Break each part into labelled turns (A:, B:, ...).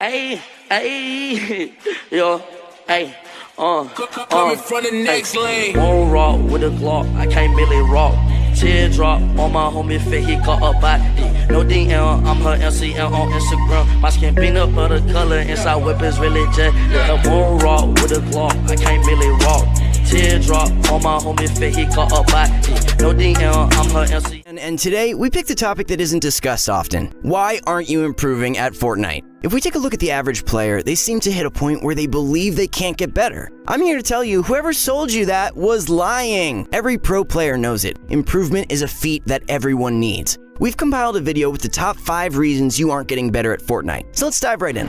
A: Ayy, ayy, yo, ayy,
B: Coming from the next lane.
A: Won't rock with a Glock, I can't really rock. Teardrop on my homie fit, he got a body. No DM, I'm her MCM on Instagram. My skin peanut butter color, inside whip is really jet. Yeah, won't rock with a Glock, I can't really rock. Teardrop on my homie fit, he got a body. No DM, I'm her MCM.
C: And today, we picked a topic that isn't discussed often. Why aren't you improving at Fortnite? If we take a look at the average player, they seem to hit a point where they believe they can't get better. I'm here to tell you, whoever sold you that was lying. Every pro player knows it. Improvement is a feat that everyone needs. We've compiled a video with the top 5 reasons you aren't getting better at Fortnite. So let's dive right in.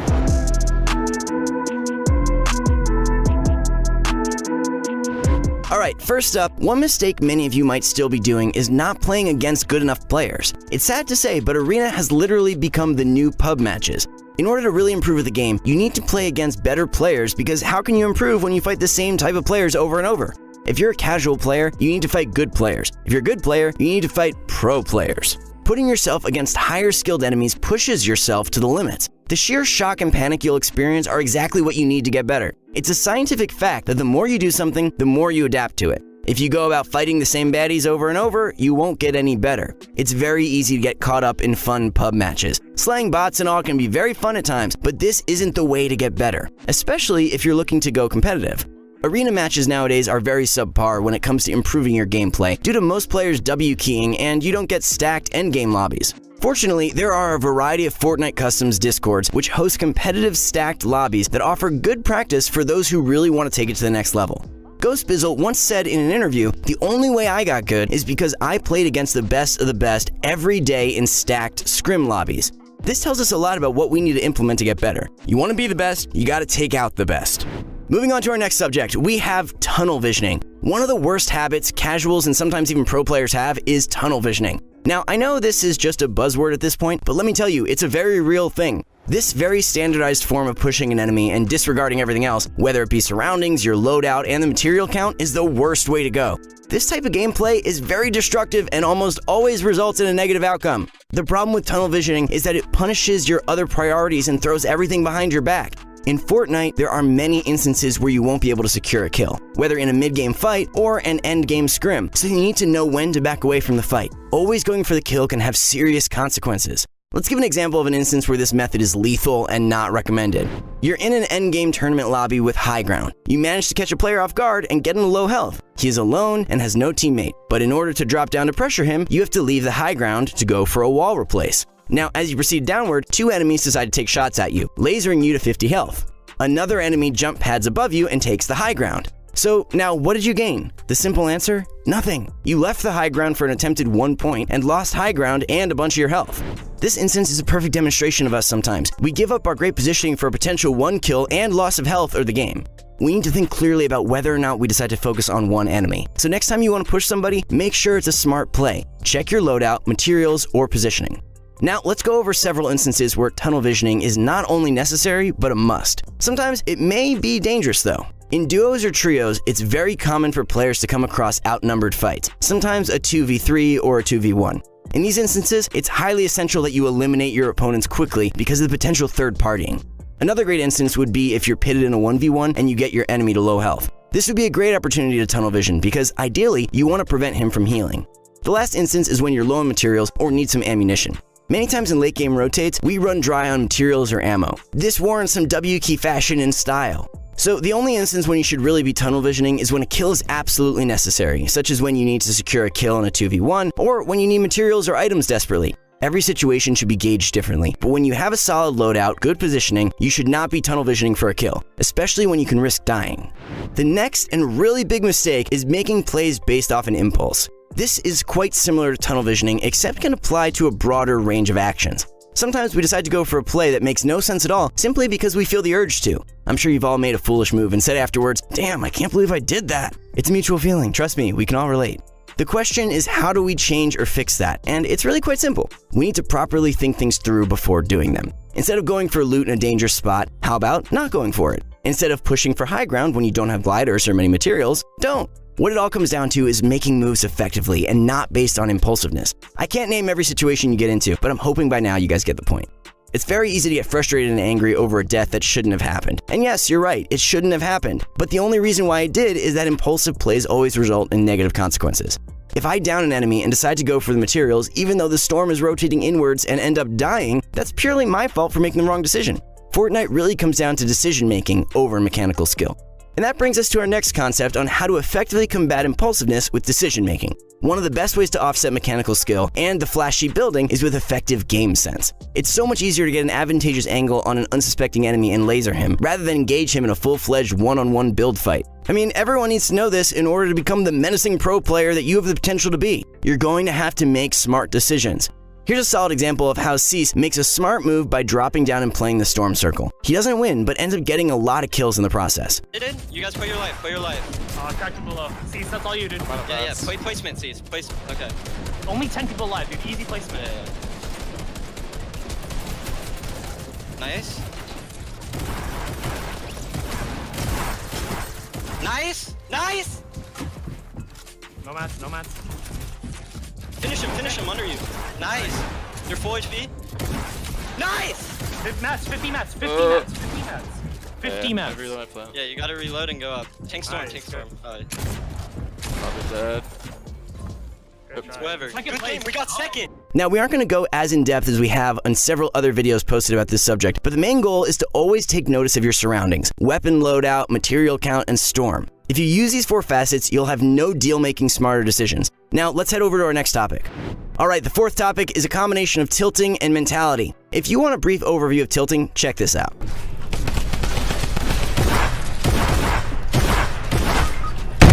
C: Alright, first up, one mistake many of you might still be doing is not playing against good enough players. It's sad to say, but Arena has literally become the new pub matches. In order to really improve at the game, you need to play against better players, because how can you improve when you fight the same type of players over and over? If you're a casual player, you need to fight good players. If you're a good player, you need to fight pro players. Putting yourself against higher skilled enemies pushes yourself to the limits. The sheer shock and panic you'll experience are exactly what you need to get better. It's a scientific fact that the more you do something, the more you adapt to it. If you go about fighting the same baddies over and over, you won't get any better. It's very easy to get caught up in fun pub matches. Slaying bots and all can be very fun at times, but this isn't the way to get better, especially if you're looking to go competitive. Arena matches nowadays are very subpar when it comes to improving your gameplay due to most players W keying and you don't get stacked endgame lobbies. Fortunately, there are a variety of Fortnite Customs Discords which host competitive stacked lobbies that offer good practice for those who really want to take it to the next level. Ghost Bizzle once said in an interview, "The only way I got good is because I played against the best of the best every day in stacked scrim lobbies." This tells us a lot about what we need to implement to get better. You want to be the best, you got to take out the best. Moving on to our next subject, we have tunnel visioning. One of the worst habits casuals and sometimes even pro players have is tunnel visioning. Now, I know this is just a buzzword at this point, but let me tell you, it's a very real thing. This very standardized form of pushing an enemy and disregarding everything else, whether it be surroundings, your loadout, and the material count, is the worst way to go. This type of gameplay is very destructive and almost always results in a negative outcome. The problem with tunnel visioning is that it punishes your other priorities and throws everything behind your back. In Fortnite, there are many instances where you won't be able to secure a kill, whether in a mid-game fight or an end-game scrim, so you need to know when to back away from the fight. Always going for the kill can have serious consequences. Let's give an example of an instance where this method is lethal and not recommended. You're in an endgame tournament lobby with high ground. You manage to catch a player off guard and get him to low health. He is alone and has no teammate, but in order to drop down to pressure him, you have to leave the high ground to go for a wall replace. Now, as you proceed downward, 2 enemies decide to take shots at you, lasering you to 50 health. Another enemy jump pads above you and takes the high ground. So now what did you gain? The simple answer? Nothing. You left the high ground for an attempted 1 point and lost high ground and a bunch of your health. This instance is a perfect demonstration of us sometimes. We give up our great positioning for a potential 1 kill and loss of health or the game. We need to think clearly about whether or not we decide to focus on one enemy. So next time you want to push somebody, make sure it's a smart play. Check your loadout, materials, or positioning. Now, let's go over several instances where tunnel visioning is not only necessary, but a must. Sometimes it may be dangerous though. In duos or trios, it's very common for players to come across outnumbered fights, sometimes a 2v3 or a 2v1. In these instances, it's highly essential that you eliminate your opponents quickly because of the potential third partying. Another great instance would be if you're pitted in a 1v1 and you get your enemy to low health. This would be a great opportunity to tunnel vision because ideally, you want to prevent him from healing. The last instance is when you're low on materials or need some ammunition. Many times in late game rotates, we run dry on materials or ammo. This warrants some W key fashion and style. So the only instance when you should really be tunnel visioning is when a kill is absolutely necessary, such as when you need to secure a kill in a 2v1 or when you need materials or items desperately. Every situation should be gauged differently, but when you have a solid loadout, good positioning, you should not be tunnel visioning for a kill, especially when you can risk dying. The next and really big mistake is making plays based off an impulse. This is quite similar to tunnel visioning, except can apply to a broader range of actions. Sometimes we decide to go for a play that makes no sense at all, simply because we feel the urge to. I'm sure you've all made a foolish move and said afterwards, "Damn, I can't believe I did that." It's a mutual feeling, trust me, we can all relate. The question is, how do we change or fix that? And it's really quite simple. We need to properly think things through before doing them. Instead of going for loot in a dangerous spot, how about not going for it? Instead of pushing for high ground when you don't have gliders or many materials, don't. What it all comes down to is making moves effectively and not based on impulsiveness. I can't name every situation you get into, but I'm hoping by now you guys get the point. It's very easy to get frustrated and angry over a death that shouldn't have happened. And yes, you're right, it shouldn't have happened. But the only reason why it did is that impulsive plays always result in negative consequences. If I down an enemy and decide to go for the materials, even though the storm is rotating inwards and end up dying, that's purely my fault for making the wrong decision. Fortnite really comes down to decision making over mechanical skill. And that brings us to our next concept on how to effectively combat impulsiveness with decision making. One of the best ways to offset mechanical skill and the flashy building is with effective game sense. It's so much easier to get an advantageous angle on an unsuspecting enemy and laser him, rather than engage him in a full-fledged one-on-one build fight. I mean, everyone needs to know this in order to become the menacing pro player that you have the potential to be. You're going to have to make smart decisions. Here's a solid example of how Cease makes a smart move by dropping down and playing the Storm Circle. He doesn't win, but ends up getting a lot of kills in the process.
D: You guys play your life, play your life.
E: Cracked him below. Cease, that's all you, dude.
D: Yeah, play placement, Cease. Okay.
E: Only 10 people alive, dude. Easy placement.
D: Yeah. Nice. Nice!
E: No mats.
D: Finish him under you. Nice. You're full HP. Nice!
E: 50 mats. 50 mats.
D: Yeah, you gotta reload and go up. Tank storm. Alright.
F: Probably dead.
D: Whatever. Good game, we got second!
C: Now, we aren't going to go as in-depth as we have on several other videos posted about this subject, but the main goal is to always take notice of your surroundings: weapon loadout, material count, and storm. If you use these 4 facets, you'll have no deal making smarter decisions. Now, let's head over to our next topic. Alright, the 4th topic is a combination of tilting and mentality. If you want a brief overview of tilting, check this out.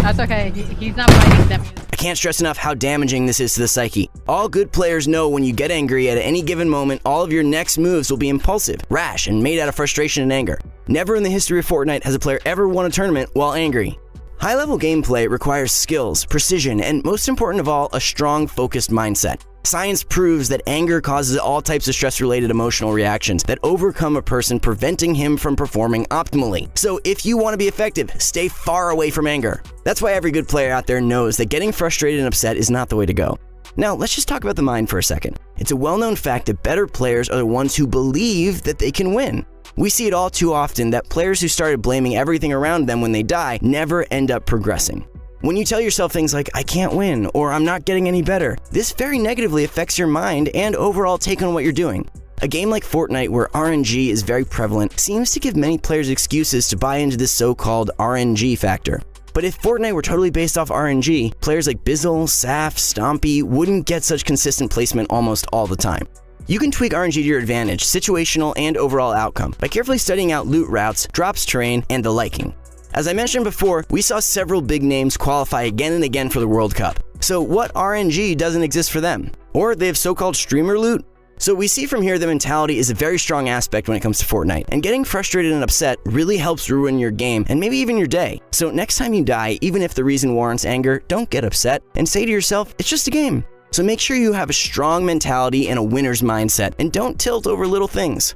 G: That's okay, he's not fighting them.
C: I can't stress enough how damaging this is to the psyche. All good players know when you get angry at any given moment, all of your next moves will be impulsive, rash, and made out of frustration and anger. Never in the history of Fortnite has a player ever won a tournament while angry. High-level gameplay requires skills, precision, and most important of all, a strong, focused mindset. Science proves that anger causes all types of stress-related emotional reactions that overcome a person, preventing him from performing optimally. So if you want to be effective, stay far away from anger. That's why every good player out there knows that getting frustrated and upset is not the way to go. Now, let's just talk about the mind for a second. It's a well-known fact that better players are the ones who believe that they can win. We see it all too often that players who started blaming everything around them when they die never end up progressing. When you tell yourself things like, "I can't win," or "I'm not getting any better," this very negatively affects your mind and overall take on what you're doing. A game like Fortnite, where RNG is very prevalent, seems to give many players excuses to buy into this so-called RNG factor. But if Fortnite were totally based off RNG, players like Bizzle, Saf, Stompy wouldn't get such consistent placement almost all the time. You can tweak RNG to your advantage, situational and overall outcome, by carefully studying out loot routes, drops terrain, and the liking. As I mentioned before, we saw several big names qualify again and again for the World Cup. So what RNG doesn't exist for them? Or they have so-called streamer loot? So we see from here that mentality is a very strong aspect when it comes to Fortnite, and getting frustrated and upset really helps ruin your game and maybe even your day. So next time you die, even if the reason warrants anger, don't get upset and say to yourself, it's just a game. So make sure you have a strong mentality and a winner's mindset, and don't tilt over little things.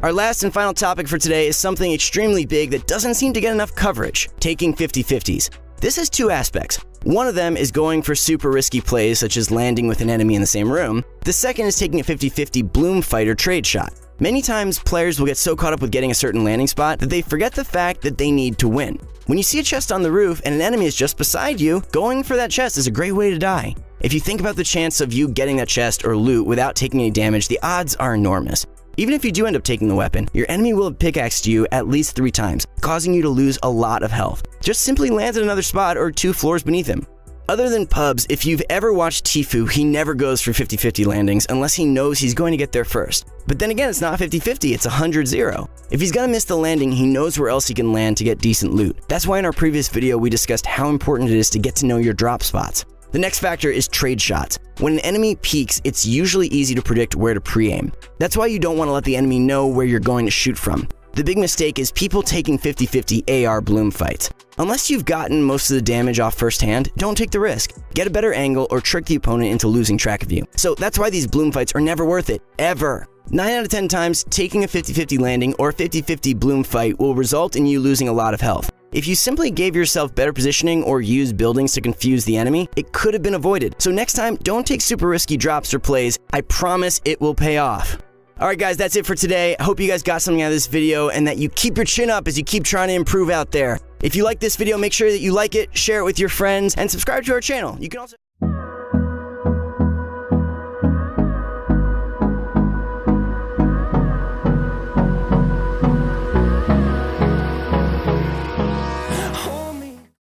C: Our last and final topic for today is something extremely big that doesn't seem to get enough coverage: taking 50-50s. This has 2 aspects. One of them is going for super risky plays such as landing with an enemy in the same room. The second is taking a 50-50 bloom fight or trade shot. Many times players will get so caught up with getting a certain landing spot that they forget the fact that they need to win. When you see a chest on the roof and an enemy is just beside you, going for that chest is a great way to die. If you think about the chance of you getting that chest or loot without taking any damage, the odds are enormous. Even if you do end up taking the weapon, your enemy will have pickaxed you at least 3 times, causing you to lose a lot of health. Just simply land at another spot or 2 floors beneath him. Other than pubs, if you've ever watched Tfue, he never goes for 50-50 landings unless he knows he's going to get there first. But then again, it's not 50-50, it's 100-0. If he's gonna miss the landing, he knows where else he can land to get decent loot. That's why in our previous video, we discussed how important it is to get to know your drop spots. The next factor is trade shots. When an enemy peeks, it's usually easy to predict where to pre-aim. That's why you don't want to let the enemy know where you're going to shoot from. The big mistake is people taking 50-50 AR bloom fights. Unless you've gotten most of the damage off firsthand, don't take the risk. Get a better angle or trick the opponent into losing track of you. So that's why these bloom fights are never worth it, ever. 9 out of 10 times, taking a 50-50 landing or 50-50 bloom fight will result in you losing a lot of health. If you simply gave yourself better positioning or used buildings to confuse the enemy, it could have been avoided. So next time, don't take super risky drops or plays. I promise it will pay off. Alright guys, that's it for today. I hope you guys got something out of this video and that you keep your chin up as you keep trying to improve out there. If you like this video, make sure that you like it, share it with your friends, and subscribe to our channel. You can also